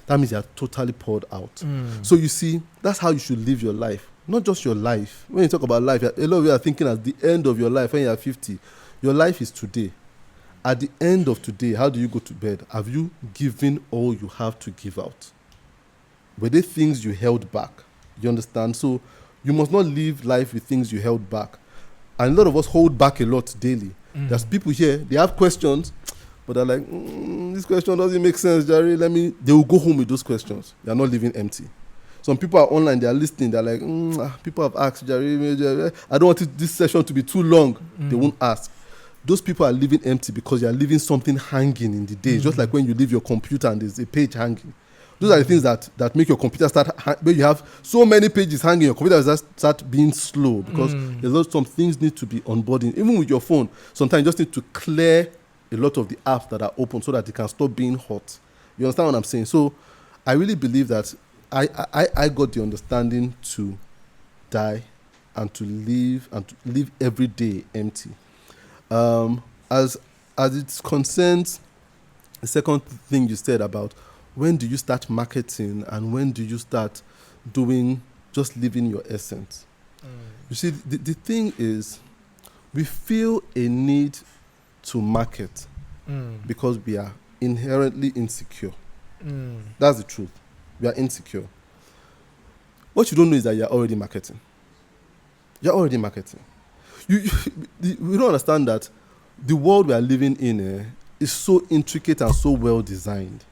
That means you are totally poured out. So you see, that's how you should live your life. Not just your life. When you talk about life, a lot of you are thinking at the end of your life when you are 50. Your life is today. At the end of today, how do you go to bed? Have you given all you have to give out? Were there things you held back? You understand? So you must not live life with things you held back. And a lot of us hold back a lot daily. There's people here, they have questions, but they're like, this question doesn't make sense, Jerry. They will go home with those questions. They're not living empty. Some people are online, they're listening, they're like, people have asked, Jerry, I don't want this session to be too long. They won't ask. Those people are living empty because you are leaving something hanging in the day. Just like when you leave your computer and there's a page hanging. Those are the things that make your computer where you have so many pages hanging, your computer will start being slow because some things need to be onboarding. Even with your phone, sometimes you just need to clear a lot of the apps that are open so that it can stop being hot. You understand what I'm saying? So I really believe that I got the understanding to die and to live every day empty. As it concerns the second thing you said about when do you start marketing and when do you start doing just living your essence? You see, the thing is, we feel a need to market because we are inherently insecure. That's the truth. We are insecure. What you don't know is that you're already marketing. You're already marketing. We don't understand that the world we are living in is so intricate and so well designed.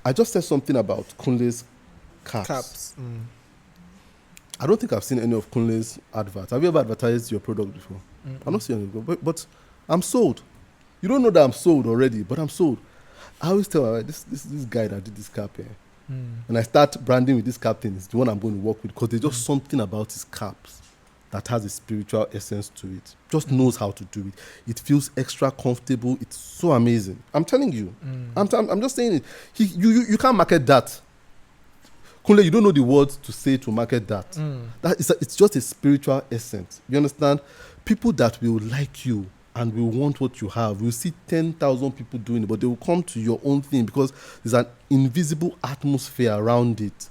I just said something about Kunle's caps. I don't think I've seen any of Kunle's adverts. Have you ever advertised your product before? I've not seen any, but I'm sold. You don't know that I'm sold already, but I'm sold. I always tell her, this guy that did this cap here, and I start branding with this captain, is the one I'm going to work with because there's just something about his caps that has a spiritual essence to it. Just knows how to do it. It feels extra comfortable. It's so amazing. I'm telling you. I'm just saying it. You can't market that. Kunle, you don't know the words to say to market that. It's just a spiritual essence. You understand? People that will like you and will want what you have. We'll see 10,000 people doing it, but they will come to your own thing because there's an invisible atmosphere around it.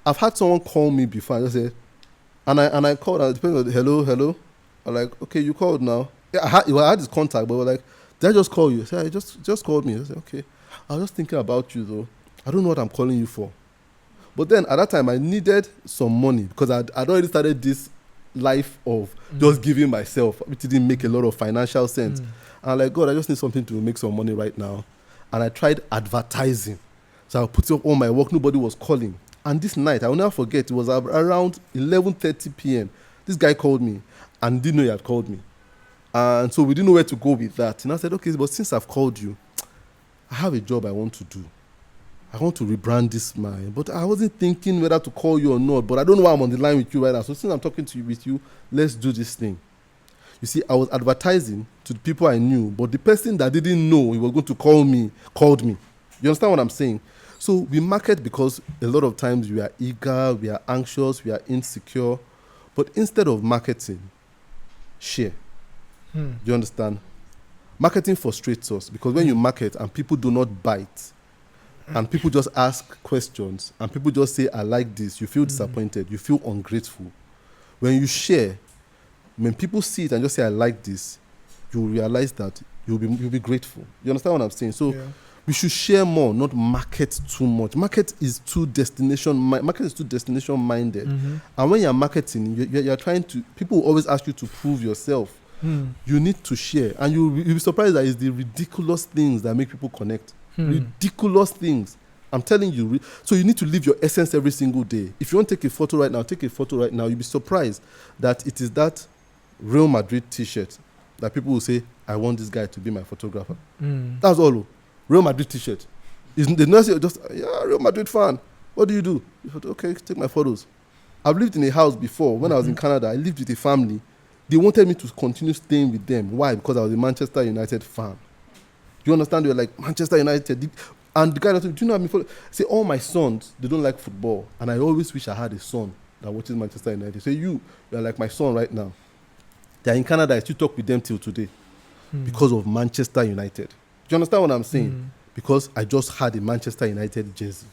I've had someone call me before and just say, and I called, and it depends on hello. I'm like, okay, you called now. Yeah, I had his contact, but we're like, did I just call you? I said, I just called me. I said, okay. I was just thinking about you though. I don't know what I'm calling you for. But then at that time, I needed some money because I'd already started this life of just giving myself, which didn't make a lot of financial sense. And I'm like, God, I just need something to make some money right now. And I tried advertising. So I put up all my work. Nobody was calling. And this night, I will never forget, it was around 11:30 p.m. This guy called me and didn't know he had called me. And so we didn't know where to go with that. And I said, okay, but since I've called you, I have a job I want to do. I want to rebrand this mine. But I wasn't thinking whether to call you or not. But I don't know why I'm on the line with you right now. So since I'm talking to you with you, let's do this thing. You see, I was advertising to the people I knew. But the person that didn't know he was going to call me, called me. You understand what I'm saying? So we market because a lot of times we are eager, we are anxious, we are insecure. But instead of marketing, share. Do you understand? Marketing frustrates us because when you market and people do not bite, and people just ask questions, and people just say, I like this, you feel disappointed, you feel ungrateful. When you share, when people see it and just say, I like this, you will realize that you'll be grateful. You understand what I'm saying? So we should share more, not market too much. Market is too destination minded. And when you're marketing, you're trying to, people will always ask you to prove yourself. You need to share, and you'll be surprised that it's the ridiculous things that make people connect. Ridiculous things. I'm telling you. So you need to live your essence every single day. If you want to take a photo right now, take a photo right now. You'll be surprised that it is that Real Madrid t-shirt that people will say, I want this guy to be my photographer. That's all. Real Madrid t-shirt. They not say just, yeah, Real Madrid fan. What do you do? You thought, okay, take my photos. I've lived in a house before. When I was in Canada, I lived with a family. They wanted me to continue staying with them. Why? Because I was a Manchester United fan. You understand? They were like, Manchester United. And the guy said, do you know how many photos? I say, all my sons, they don't like football. And I always wish I had a son that watches Manchester United. Say, you're like my son right now. They're in Canada. I still talk with them till today because of Manchester United. Do you understand what I'm saying? Because I just had a Manchester United jersey.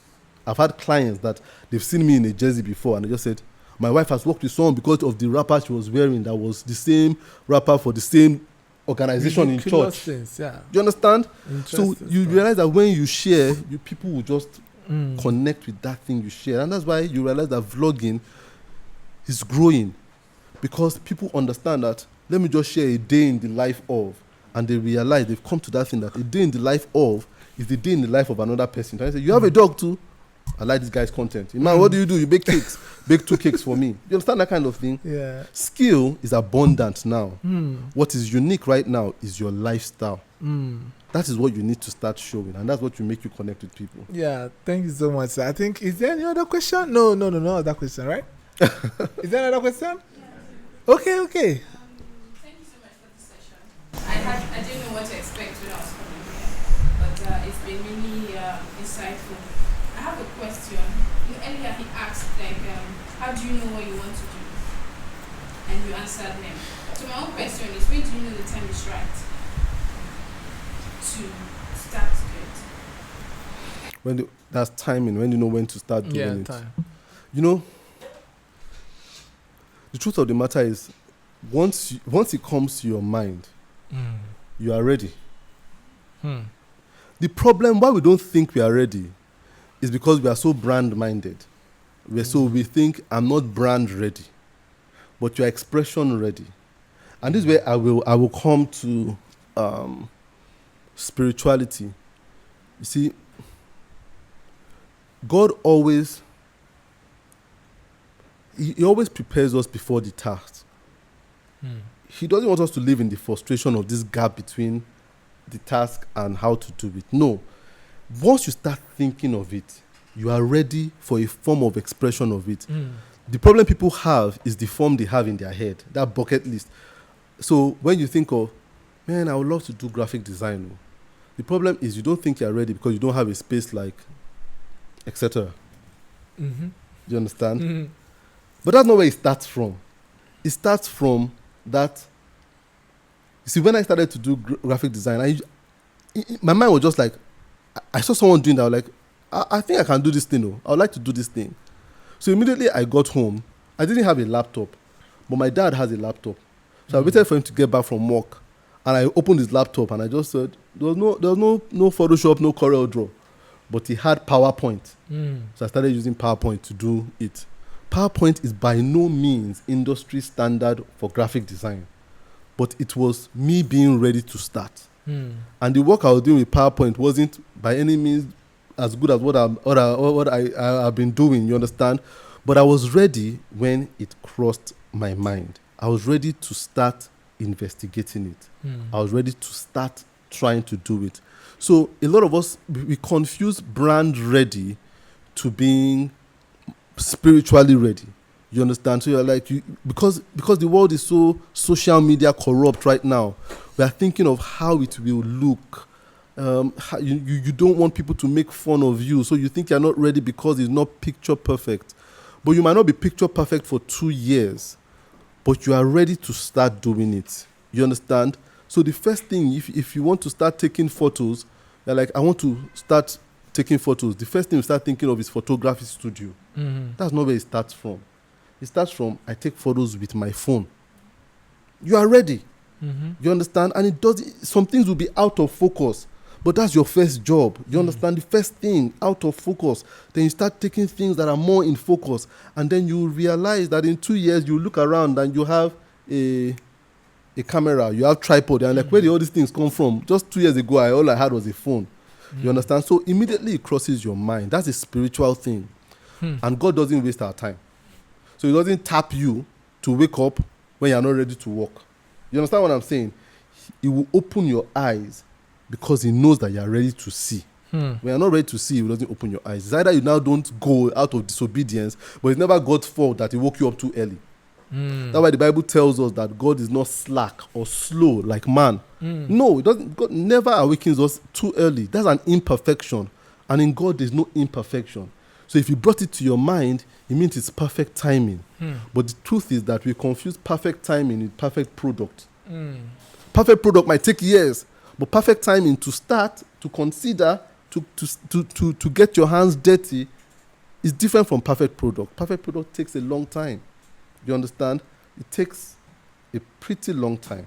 I've had clients that they've seen me in a jersey before and they just said, my wife has worked with someone because of the wrapper she was wearing that was the same wrapper for the same organization in church. Things, yeah. Do you understand? So you realize that when you share, people will just connect with that thing you share. And that's why you realize that vlogging is growing. Because people understand that, let me just share a day in the life of, and they realize, they've come to that thing that a day in the life of is the day in the life of another person. So I say, you have a dog too? I like this guy's content. Man, what do? You bake cakes. Bake 2 cakes for me. You understand that kind of thing? Yeah. Skill is abundant now. What is unique right now is your lifestyle. That is what you need to start showing, and that's what will make you connect with people. Yeah, thank you so much. I think, is there any other question? No other question, right? Is there another question? Yeah. Okay. Thank you so much for the session. I didn't know what to expect when I was coming here, but it's been really insightful. I have a question. Earlier he asked, how do you know what you want to do? And you answered him. So my own question is, when do you know the time is right to start it? That's timing. When you know when to start doing it. Time. You know, the truth of the matter is, once it comes to your mind, you are ready. The problem why we don't think we are ready is because we are so brand-minded. We think, I'm not brand ready, but your expression ready. And this is where I will come to spirituality. You see, God always, he always prepares us before the task. He doesn't want us to live in the frustration of this gap between the task and how to do it. No. Once you start thinking of it, you are ready for a form of expression of it. The problem people have is the form they have in their head, that bucket list. So when you think of, man, I would love to do graphic design. The problem is you don't think you're ready because you don't have a space like, etc. Do you understand? But that's not where it starts from. It starts from that. You see, when I started to do graphic design, my mind was just like, I saw someone doing that. I was like, I think I can do this thing. I would like to do this thing. So immediately I got home. I didn't have a laptop, but my dad has a laptop. So I waited for him to get back from work, and I opened his laptop and I just said, there was no Photoshop, no Corel Draw, but he had PowerPoint. So I started using PowerPoint to do it. PowerPoint is by no means industry standard for graphic design, but it was me being ready to start. And the work I was doing with PowerPoint wasn't by any means as good as what I've been doing, you understand? But I was ready when it crossed my mind. I was ready to start investigating it. I was ready to start trying to do it. So a lot of us, we confuse brand ready to being spiritually ready. You understand? So you're like, because the world is so social media corrupt right now, we are thinking of how it will look. You don't want people to make fun of you, so you think you're not ready because it's not picture perfect. But you might not be picture perfect for 2 years, but you are ready to start doing it. You understand? So the first thing, if you want to start taking photos, you're like, I want to start taking photos. The first thing you start thinking of is photography studio. That's not where it starts from. It starts from, I take photos with my phone. You are ready. You understand? And some things will be out of focus, but that's your first job. You understand? The first thing, out of focus. Then you start taking things that are more in focus, and then you realize that in 2 years you look around and you have a a camera, you have tripod, and like, where did all these things come from? Just 2 years ago, all I had was a phone. You understand? So immediately it crosses your mind. That's a spiritual thing. And God doesn't waste our time. So he doesn't tap you to wake up when you're not ready to walk. You understand what I'm saying? He will open your eyes because he knows that you're ready to see. When you're not ready to see, he doesn't open your eyes. It's either you now don't go out of disobedience, but it's never God's fault that he woke you up too early. That's why the Bible tells us that God is not slack or slow like man. No, it doesn't. God never awakens us too early. That's an imperfection. And in God, there's no imperfection. So if you brought it to your mind, it means it's perfect timing. But the truth is that we confuse perfect timing with perfect product. Perfect product might take years, but perfect timing to start, to consider, to get your hands dirty is different from perfect product. Perfect product takes a long time. You understand? It takes a pretty long time.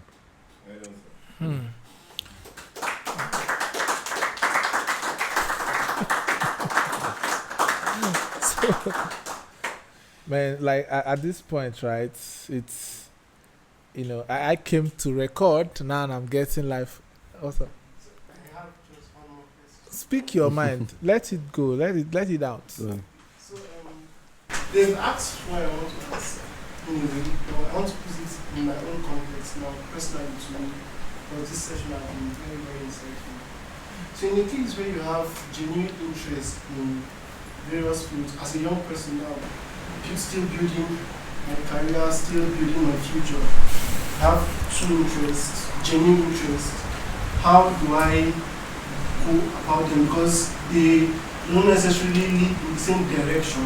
Man, like at this point, right? It's, you know, I came to record now, and I'm getting live. Also, I have just one more question. speak your mind. Let it go. Let it out. Yeah. So, they've asked why I want to ask. Anyway, I want to put it in my own context now, personally to me, because this session has been very, very insightful. So, in a case where you have genuine interest in various fields, as a young person now, still building my career, still building my future, have true interest, genuine interest, how do I go about them? Because they don't necessarily lead in the same direction.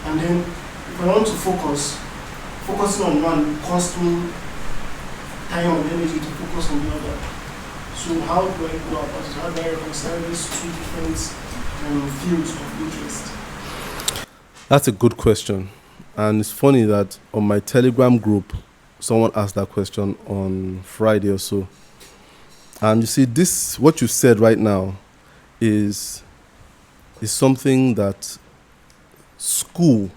And then if I want to focusing on one will cost me time and energy to focus on the other. So how do I go about it? How do I reconcile these two different fields of interest? That's a good question. And it's funny that on my Telegram group, someone asked that question on Friday or so. And you see, this, what you said right now, is something that school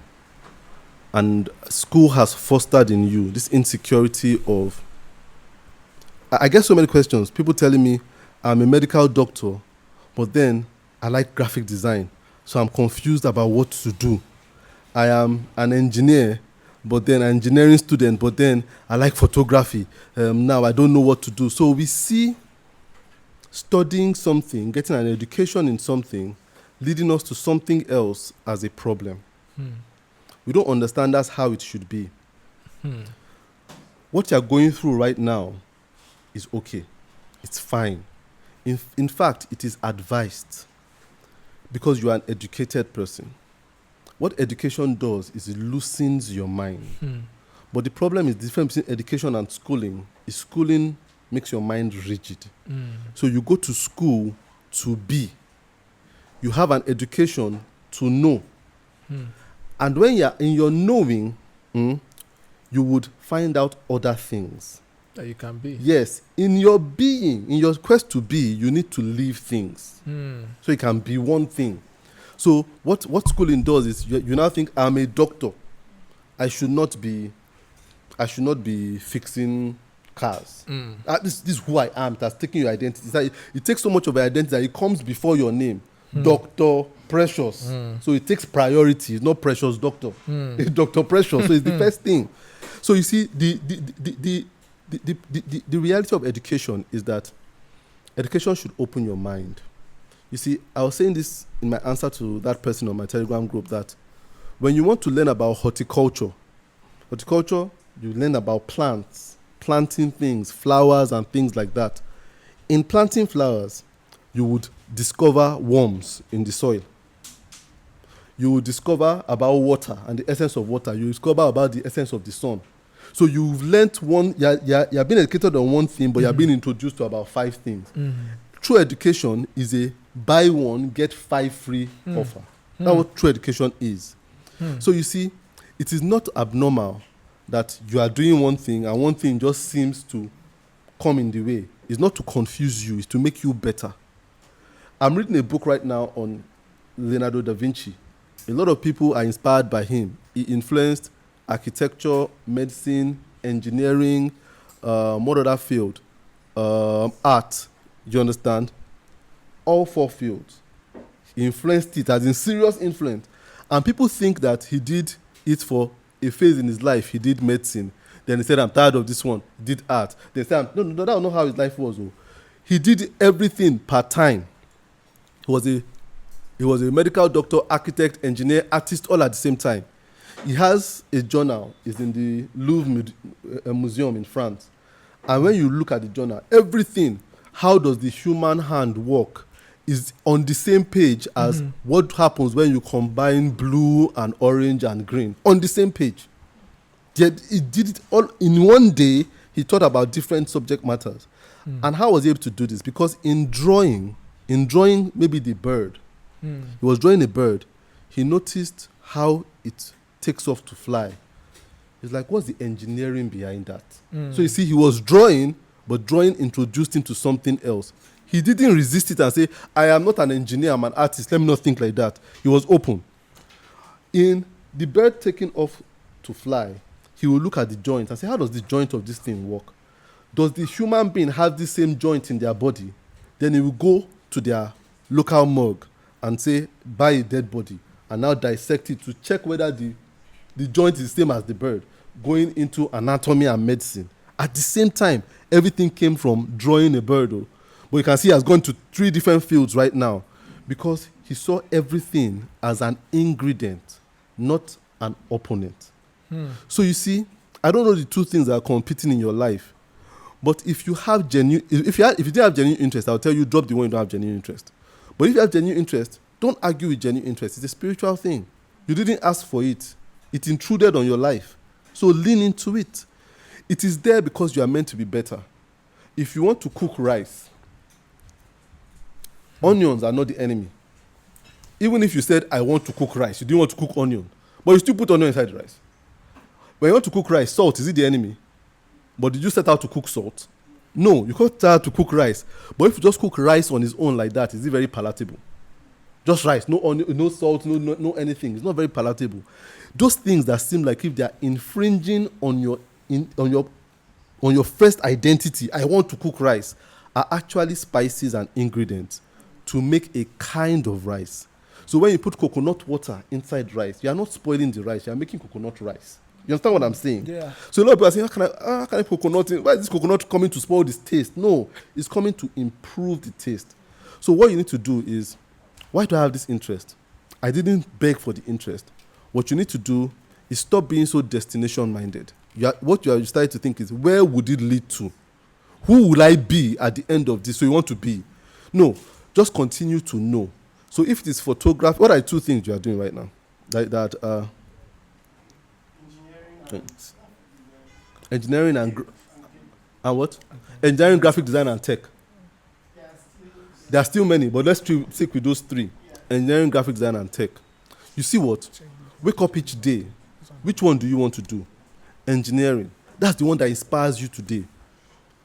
has fostered in you, this insecurity of, I get so many questions. People telling me, I'm a medical doctor, but then I like graphic design. So I'm confused about what to do. I am an engineer, but then an engineering student, but then I like photography. Now I don't know what to do. So we see studying something, getting an education in something, leading us to something else as a problem. We don't understand that's how it should be. What you're going through right now is okay. It's fine. In fact, it is advised because you are an educated person. What education does is it loosens your mind. But the problem is the difference between education and schooling is schooling makes your mind rigid. So you go to school to be. You have an education to know. And when you're in your knowing, you would find out other things. That you can be. Yes. In your being, in your quest to be, you need to leave things. So it can be one thing. So what schooling does is you now think, I'm a doctor. I should not be fixing cars. This is who I am. That's taking your identity. It's like it takes so much of your identity that it comes before your name. Dr. Precious. So it takes priority. It's not Precious Doctor. It's Dr. Precious. So it's the first thing. So you see, the reality of education is that education should open your mind. You see, I was saying this in my answer to that person on my Telegram group, that when you want to learn about horticulture, you learn about plants, planting things, flowers and things like that. In planting flowers, you would discover worms in the soil. You will discover about water and the essence of water. You discover about the essence of the sun. So you've learnt one, you're being educated on one thing, but you're being introduced to about 5 things. True education is a buy one, get 5 free offer. That's what true education is. So you see, it is not abnormal that you are doing one thing and one thing just seems to come in the way. It's not to confuse you, it's to make you better. I'm reading a book right now on Leonardo da Vinci. A lot of people are inspired by him. He influenced architecture, medicine, engineering, what other field? Art. You understand? All 4 fields. He influenced it as in serious influence. And people think that he did it for a phase in his life. He did medicine. Then he said, I'm tired of this one. He did art. Then he said, no, that was not how his life was. Oh. He did everything part-time. He was a medical doctor, architect, engineer, artist, all at the same time. He has a journal. It's in the Louvre Museum in France. And when you look at the journal, everything, how does the human hand work, is on the same page as what happens when you combine blue and orange and green. On the same page. Yet he did it all in one day. He thought about different subject matters. And how was he able to do this? Because in drawing maybe the bird, he was drawing a bird, he noticed how it takes off to fly. He's like, what's the engineering behind that? So you see, he was drawing, but drawing introduced him to something else. He didn't resist it and say, I am not an engineer, I'm an artist, let me not think like that. He was open. In the bird taking off to fly, he will look at the joint and say, how does the joint of this thing work? Does the human being have the same joint in their body? Then he will go to their local morgue and say, buy a dead body, and now dissect it to check whether the joint is the same as the bird, going into anatomy and medicine. At the same time, everything came from drawing a bird. Oh. But you can see he has gone to 3 different fields right now because he saw everything as an ingredient, not an opponent. So you see, I don't know the 2 things that are competing in your life. But if you have if you didn't have genuine interest, I'll tell you, drop the one you don't have genuine interest. But if you have genuine interest, don't argue with genuine interest. It's a spiritual thing. You didn't ask for it. It intruded on your life. So lean into it. It is there because you are meant to be better. If you want to cook rice, onions are not the enemy. Even if you said, I want to cook rice, you didn't want to cook onion, but you still put onion inside the rice. When you want to cook rice, salt, is it the enemy? But did you set out to cook salt? No, you can't set out to cook rice. But if you just cook rice on its own like that, is it very palatable? Just rice, no onion, no salt, no anything. It's not very palatable. Those things that seem like if they are infringing on your first identity, I want to cook rice, are actually spices and ingredients to make a kind of rice. So when you put coconut water inside rice, you are not spoiling the rice, you are making coconut rice. You understand what I'm saying? Yeah. So a lot of people are saying, how can I put coconut in? Why is this coconut coming to spoil this taste? No, it's coming to improve the taste. So what you need to do is, why do I have this interest? I didn't beg for the interest. What you need to do is stop being so destination-minded. What you are starting to think is, where would it lead to? Who will I be at the end of this? So you want to be. No, just continue to know. So if it is photography, what are the 2 things you are doing right now? Engineering and what? Engineering, graphic design, and tech. There are still many, but let's stick with those 3. Engineering, graphic design, and tech. You see what? Wake up each day. Which one do you want to do? Engineering. That's the one that inspires you today.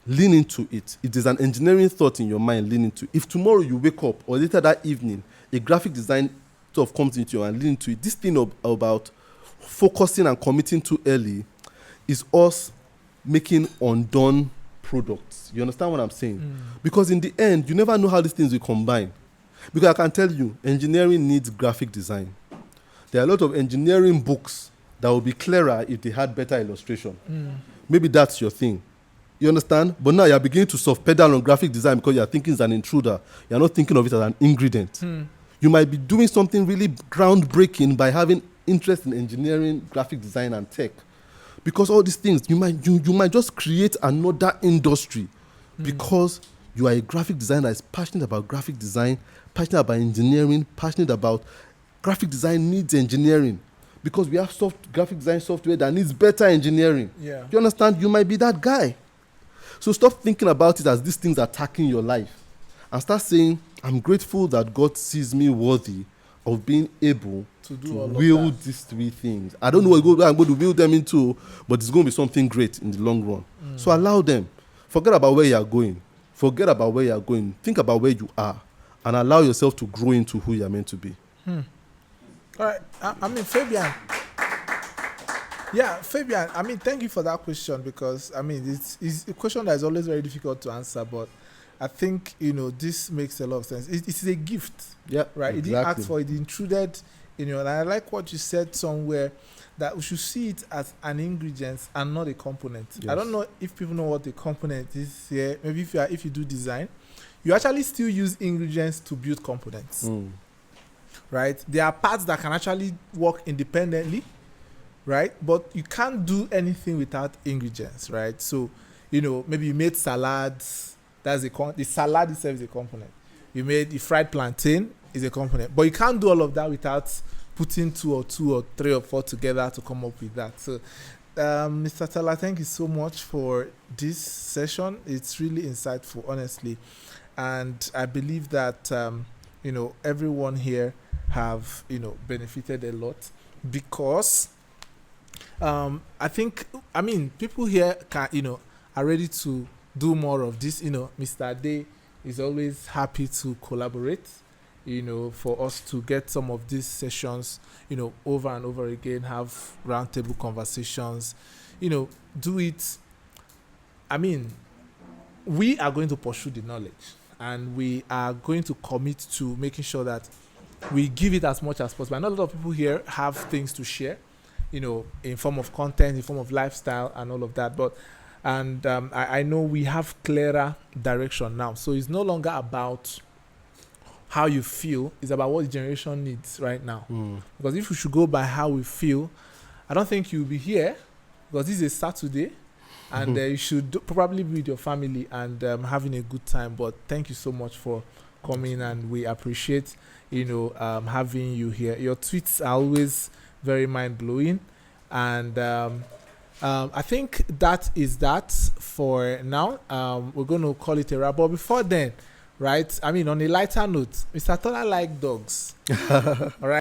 Lean into it. If there's an engineering thought in your mind, lean into it. If tomorrow you wake up or later that evening, a graphic design thought comes into you and lean into it, this thing about focusing and committing too early is us making undone products. You understand what I'm saying? Because in the end, you never know how these things will combine. Because I can tell you, engineering needs graphic design. There are a lot of engineering books that would be clearer if they had better illustration. Maybe that's your thing. You understand? But now you're beginning to soft pedal on graphic design because you're thinking it's an intruder. You're not thinking of it as an ingredient. You might be doing something really groundbreaking by having interest in engineering, graphic design, and tech. Because all these things, you might just create another industry because you are a graphic designer that is passionate about graphic design, passionate about engineering, passionate about graphic design needs engineering. Because we have graphic design software that needs better engineering. Yeah. You understand? You might be that guy. So stop thinking about it as these things attacking your life. And start saying, I'm grateful that God sees me worthy of being able to wield these 3 things. I don't know what I'm going to wield them into, but it's going to be something great in the long run. So allow them. Forget about where you are going. Forget about where you are going. Think about where you are. And allow yourself to grow into who you are meant to be. All right. I mean, Fabian, Yeah, Fabian, I mean, thank you for that question because, I mean, it's a question that is always very difficult to answer, but I think, this makes a lot of sense. It's a gift, Yeah, right? It didn't ask for it, it intruded in and I like what you said somewhere that we should see it as an ingredient and not a component. Yes. I don't know if people know what the component is here. Maybe if you do design, you actually still use ingredients to build components, right? There are parts that can actually work independently, right? But you can't do anything without ingredients, right? So, maybe you made salads. That's the salad itself is a component. You made the fried plantain is a component, but you can't do all of that without putting two or three or four together to come up with that. So, Mr. Tola, thank you so much for this session. It's really insightful, honestly, and I believe that everyone here have benefited a lot because I think people here can are ready to do more of this. Mr. Day is always happy to collaborate, for us to get some of these sessions, over and over again, have roundtable conversations, do it. We are going to pursue the knowledge and we are going to commit to making sure that we give it as much as possible. I know a lot of people here have things to share, in form of content, in form of lifestyle and all of that, but I know we have clearer direction now. So it's no longer about how you feel, it's about what the generation needs right now. Because if we should go by how we feel, I don't think you'll be here because this is a Saturday and you should probably be with your family and having a good time. But thank you so much for coming and we appreciate, having you here. Your tweets are always very mind-blowing and I think that is that for now. We're going to call it a wrap. But before then, right, on a lighter note, Mr. Tola like dogs. All right.